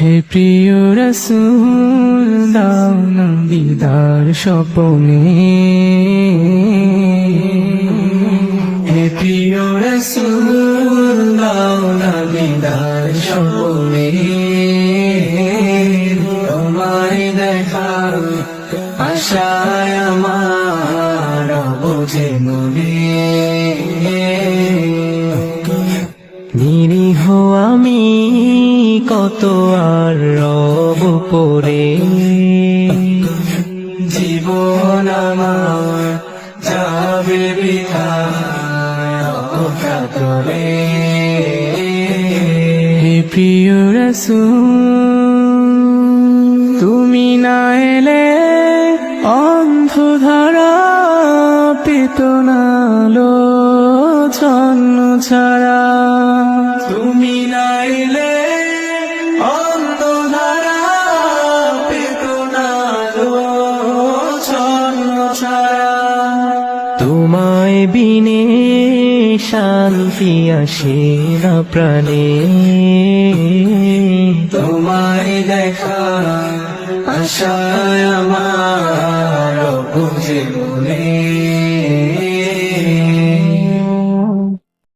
হে প্রিয় রাসূল দাও না দিদার স্বপনে, হে প্রিয় রাসূল দাও না দিদার স্বপনে, তোমায় দেখার আশায় আমার বুঝে মনে, নিরীহ আমি কত আর রব পড়ে, জীবন আমার যাবে বৃথায় অকাতরে। হে প্রিয় রাসূল তুমি না এলে অন্ধধারা পেত না আলো জন্ম ছাড়া, তুমি না এলে অন্ধধারা পেত না আলো জন্ম ছাড়া, তোমায় বিনে শান্তি আসে না প্রাণে, তোমায় দেখা আশায় আমার বুঝে